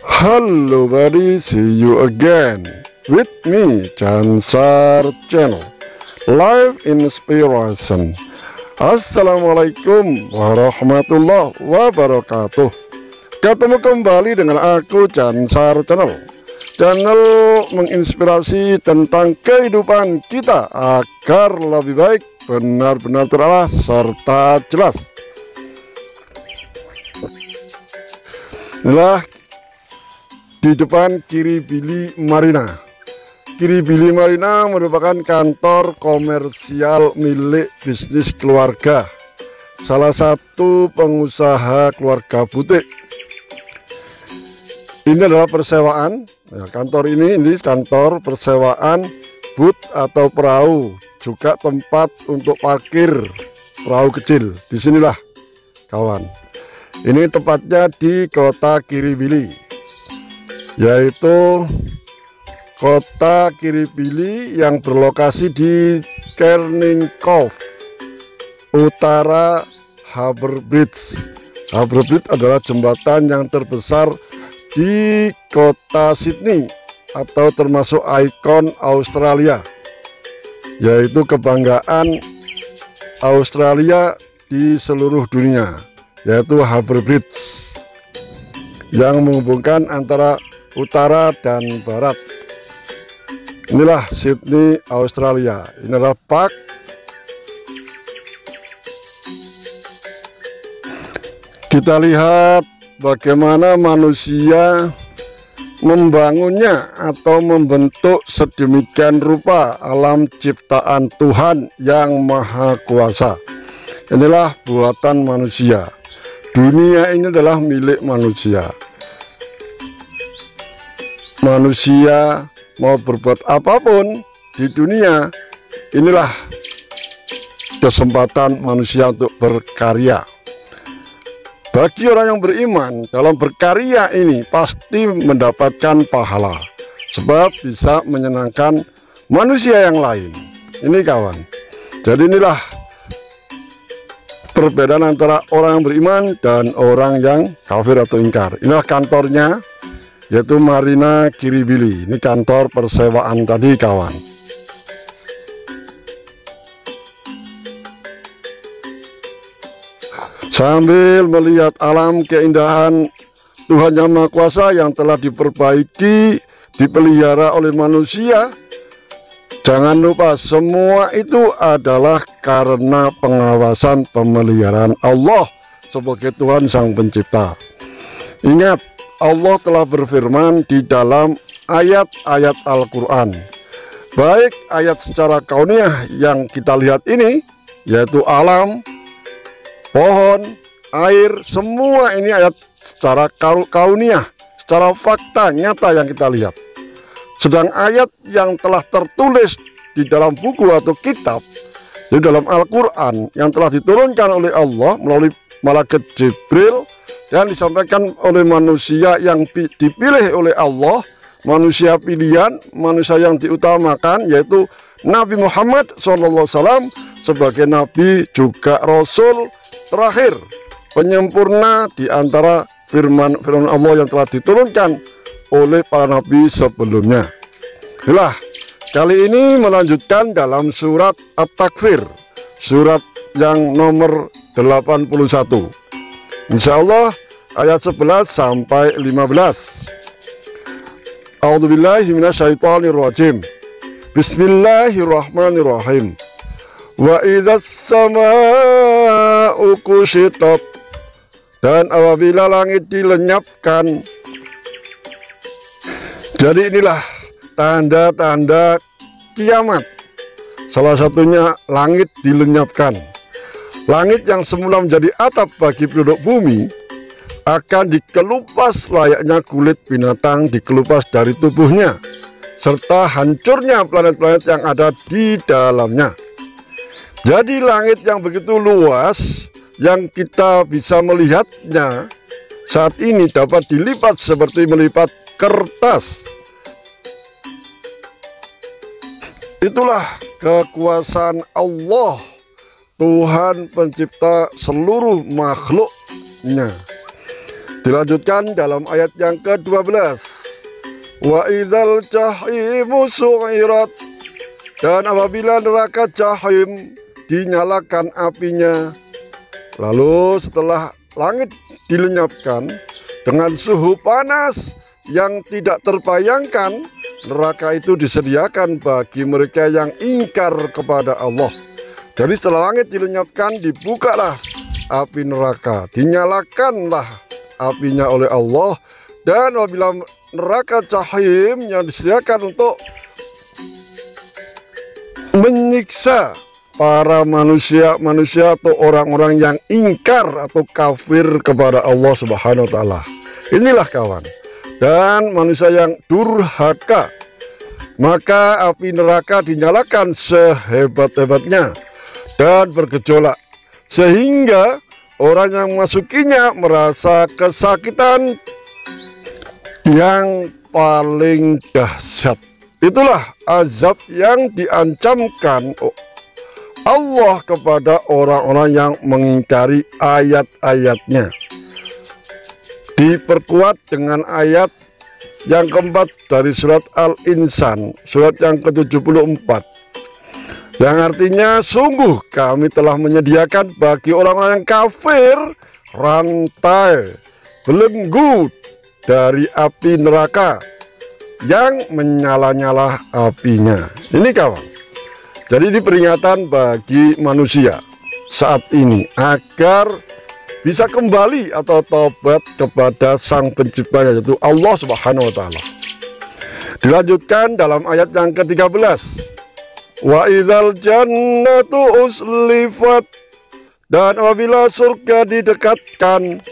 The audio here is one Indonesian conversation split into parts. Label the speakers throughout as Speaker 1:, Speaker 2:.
Speaker 1: Hello buddy, see you again with me Chansar Channel Live Inspiration. Assalamualaikum warahmatullahi wabarakatuh. Ketemu kembali dengan aku Chansar Channel. Channel menginspirasi tentang kehidupan kita agar lebih baik, benar-benar terarah serta jelas. Inilah di depan Kiribili Marina. Kiribili Marina merupakan kantor komersial milik bisnis keluarga, salah satu pengusaha keluarga butik. Ini adalah persewaan. Kantor ini kantor persewaan boot atau perahu, juga tempat untuk parkir perahu kecil. Disinilah kawan. Ini tepatnya di kota Kiribili, yaitu kota Kiribili yang berlokasi di Kerning Cove, utara Harbour Bridge. Harbour Bridge adalah jembatan yang terbesar di kota Sydney atau termasuk ikon Australia, yaitu kebanggaan Australia di seluruh dunia, yaitu Harbour Bridge yang menghubungkan antara utara dan barat. Inilah Sydney, Australia. Ini adalah park. Kita lihat bagaimana manusia membangunnya atau membentuk sedemikian rupa alam ciptaan Tuhan yang Maha Kuasa. Inilah buatan manusia. Dunia ini adalah milik manusia. Manusia mau berbuat apapun di dunia, inilah kesempatan manusia untuk berkarya. Bagi orang yang beriman, dalam berkarya ini pasti mendapatkan pahala, sebab bisa menyenangkan manusia yang lain. Ini kawan. Jadi inilah perbedaan antara orang yang beriman dan orang yang kafir atau ingkar. Inilah kantornya, yaitu Marina Kiribili. Ini kantor persewaan tadi kawan. Sambil melihat alam keindahan Tuhan Yang Maha Kuasa yang telah diperbaiki, dipelihara oleh manusia, jangan lupa semua itu adalah karena pengawasan pemeliharaan Allah sebagai Tuhan Sang Pencipta. Ingat, Allah telah berfirman di dalam ayat-ayat Al-Quran, baik ayat secara kauniyah yang kita lihat ini, yaitu alam, pohon, air, semua ini ayat secara kauniyah, secara fakta nyata yang kita lihat. Sedang ayat yang telah tertulis di dalam buku atau kitab, di dalam Al-Quran yang telah diturunkan oleh Allah melalui malaikat Jibril dan disampaikan oleh manusia yang dipilih oleh Allah, manusia pilihan, manusia yang diutamakan, yaitu Nabi Muhammad SAW sebagai Nabi juga Rasul terakhir, penyempurna di antara firman Allah yang telah diturunkan oleh para nabi sebelumnya. Inilah kali ini melanjutkan dalam surat At-Takwir, surat yang nomor 81. Insya Allah ayat 11 sampai 15. A'udzubillahi minasyaitonirrajim. Bismillahirrahmanirrahim. Wa idzas samaa'u kushitat, dan apabila langit dilenyapkan. Jadi inilah tanda-tanda kiamat. Salah satunya langit dilenyapkan. Langit yang semula menjadi atap bagi penduduk bumi akan dikelupas layaknya kulit binatang dikelupas dari tubuhnya, serta hancurnya planet-planet yang ada di dalamnya. Jadi langit yang begitu luas yang kita bisa melihatnya saat ini dapat dilipat seperti melipat kertas. Itulah kekuasaan Allah, Tuhan pencipta seluruh makhluknya. Dilanjutkan dalam ayat yang ke-12. Wa idzal jahimu su'irat, dan apabila neraka jahim dinyalakan apinya, lalu setelah langit dilenyapkan dengan suhu panas yang tidak terbayangkan, neraka itu disediakan bagi mereka yang ingkar kepada Allah. Jadi setelah langit dilenyapkan, dibukalah api neraka, dinyalakanlah apinya oleh Allah. Dan apabila neraka jahim yang disediakan untuk menyiksa para manusia atau orang-orang yang ingkar atau kafir kepada Allah Subhanahu wa Ta'ala. Inilah kawan, dan manusia yang durhaka, maka api neraka dinyalakan sehebat-hebatnya dan bergejolak, sehingga orang yang memasukinya merasa kesakitan yang paling dahsyat. Itulah azab yang diancamkan Allah kepada orang-orang yang mengingkari ayat-ayatnya. Diperkuat dengan ayat yang keempat dari surat Al-Insan, surat yang ke-74, yang artinya, sungguh kami telah menyediakan bagi orang-orang yang kafir rantai belenggu dari api neraka yang menyala-nyala apinya. Ini kawan, jadi ini peringatan bagi manusia saat ini agar bisa kembali atau tobat kepada Sang Penciptanya, yaitu Allah Subhanahu wa Ta'ala. Dilanjutkan dalam ayat yang ke-13. Wa idzal jannatu uslifat, dan apabila surga didekatkan,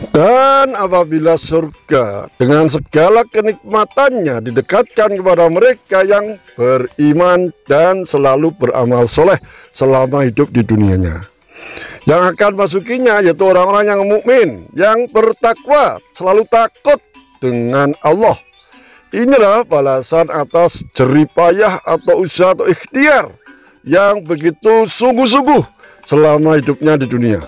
Speaker 1: dan apabila surga dengan segala kenikmatannya didekatkan kepada mereka yang beriman dan selalu beramal soleh selama hidup di dunianya. Yang akan masukinya yaitu orang-orang yang mukmin, yang bertakwa, selalu takut dengan Allah. Inilah balasan atas jerih payah atau usaha atau ikhtiar yang begitu sungguh-sungguh selama hidupnya di dunia.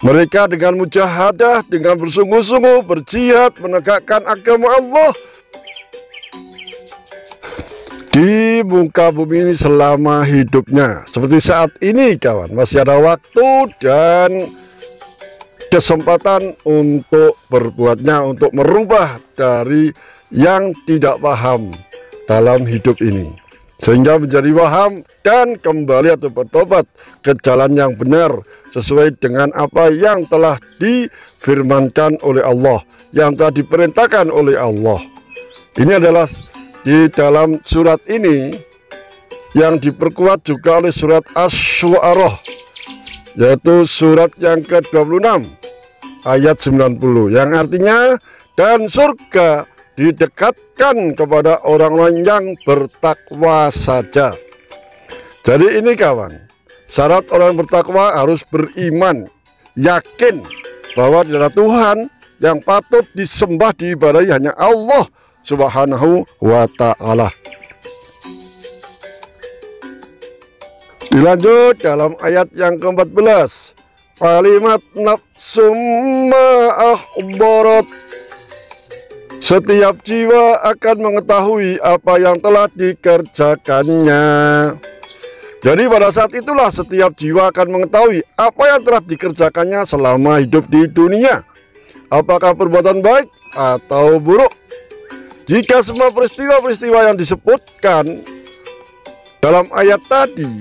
Speaker 1: Mereka dengan mujahadah, dengan bersungguh-sungguh berjihad menegakkan agama Allah di muka bumi ini selama hidupnya. Seperti saat ini kawan, masih ada waktu dan kesempatan untuk berbuatnya, untuk merubah dari yang tidak paham dalam hidup ini, sehingga menjadi paham dan kembali atau bertobat ke jalan yang benar sesuai dengan apa yang telah difirmankan oleh Allah, yang telah diperintahkan oleh Allah. Ini adalah di dalam surat ini yang diperkuat juga oleh surat Asy-Syu'ara, yaitu surat yang ke-26 ayat 90, yang artinya, dan surga didekatkan kepada orang-orang yang bertakwa saja. Jadi ini kawan, syarat orang bertakwa harus beriman, yakin bahwa tidak ada Tuhan yang patut disembah, diibadahi hanya Allah Subhanahu wa Ta'ala. Dilanjut dalam ayat yang ke-14. Kalimat nafsum ma akhbarat, setiap jiwa akan mengetahui apa yang telah dikerjakannya. Jadi pada saat itulah setiap jiwa akan mengetahui apa yang telah dikerjakannya selama hidup di dunia, apakah perbuatan baik atau buruk. Jika semua peristiwa-peristiwa yang disebutkan dalam ayat tadi,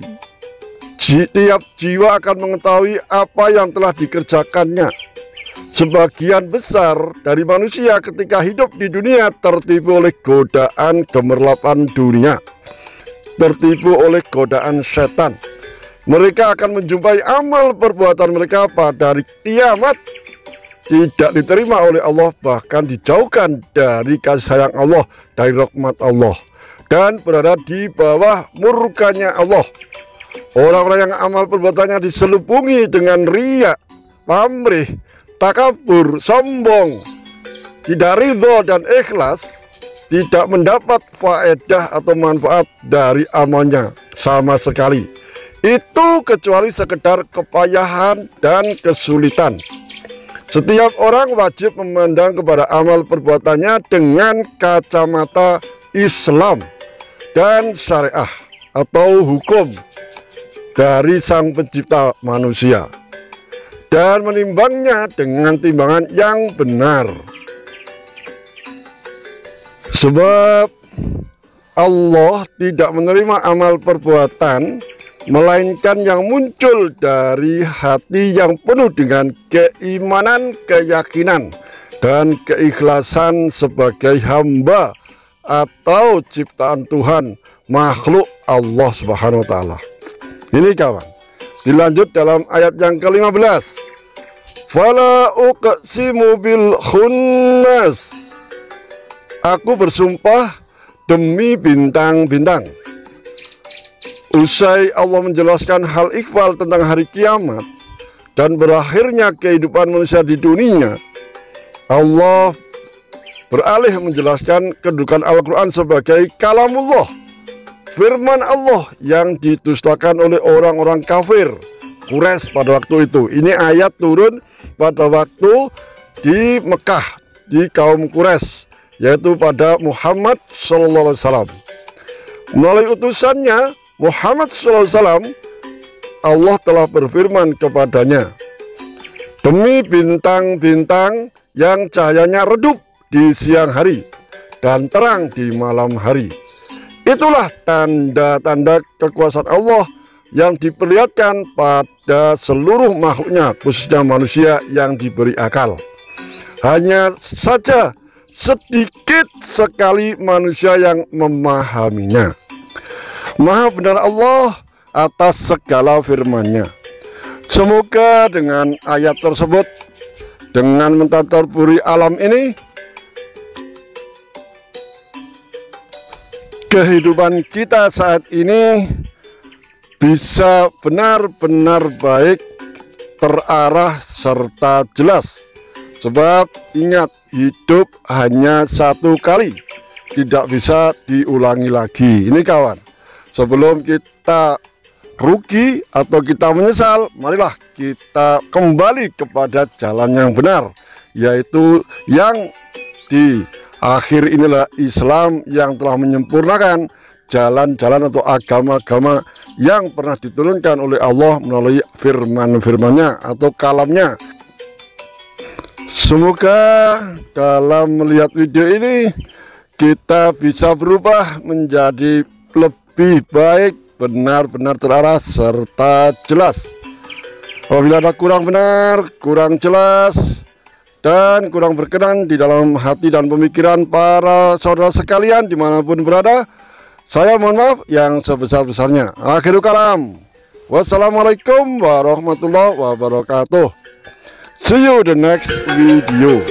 Speaker 1: setiap jiwa akan mengetahui apa yang telah dikerjakannya. Sebagian besar dari manusia ketika hidup di dunia tertipu oleh godaan gemerlapan dunia, tertipu oleh godaan setan. Mereka akan menjumpai amal perbuatan mereka pada hari kiamat tidak diterima oleh Allah, bahkan dijauhkan dari kasih sayang Allah, dari rahmat Allah, dan berada di bawah murkanya Allah. Orang-orang yang amal perbuatannya diselubungi dengan riya, pamrih, takabur, sombong, tidak ridho dan ikhlas, tidak mendapat faedah atau manfaat dari amalnya sama sekali. itu kecuali sekedar kepayahan dan kesulitan. Setiap orang wajib memandang kepada amal perbuatannya dengan kacamata Islam dan syariah atau hukum dari Sang Pencipta manusia, dan menimbangnya dengan timbangan yang benar. Sebab Allah tidak menerima amal perbuatan melainkan yang muncul dari hati yang penuh dengan keimanan, keyakinan, dan keikhlasan sebagai hamba atau ciptaan Tuhan, makhluk Allah Subhanahu wa Ta'ala. Ini kawan, dilanjut dalam ayat yang ke-15. Fala uqsimu bil khunnas. Aku bersumpah demi bintang-bintang. Usai Allah menjelaskan hal ikhwal tentang hari kiamat dan berakhirnya kehidupan manusia di dunia, Allah beralih menjelaskan kedudukan Al-Quran sebagai kalamullah, firman Allah yang didustakan oleh orang-orang kafir Quraisy pada waktu itu. Ini ayat turun pada waktu di Mekah, di kaum Quraisy, yaitu pada Muhammad SAW. Melalui utusannya Muhammad SAW, Allah telah berfirman kepadanya, demi bintang-bintang yang cahayanya redup di siang hari dan terang di malam hari. Itulah tanda-tanda kekuasaan Allah yang diperlihatkan pada seluruh makhluknya, khususnya manusia yang diberi akal. Hanya saja sedikit sekali manusia yang memahaminya. Maha benar Allah atas segala firman-Nya. Semoga dengan ayat tersebut, dengan mentadaburi alam ini, kehidupan kita saat ini bisa benar-benar baik, terarah, serta jelas. Sebab ingat, hidup hanya satu kali, tidak bisa diulangi lagi. Ini kawan, sebelum kita rugi atau kita menyesal, marilah kita kembali kepada jalan yang benar, yaitu yang di akhir inilah Islam yang telah menyempurnakan jalan-jalan atau agama-agama yang pernah diturunkan oleh Allah melalui firman-firman-Nya atau kalamnya. Semoga dalam melihat video ini kita bisa berubah menjadi lebih baik, benar-benar terarah serta jelas. Apabila ada kurang benar, kurang jelas, dan kurang berkenan di dalam hati dan pemikiran para saudara sekalian dimanapun berada, saya mohon maaf yang sebesar-besarnya. Akhirul kalam, wassalamualaikum warahmatullahi wabarakatuh. See you the next video.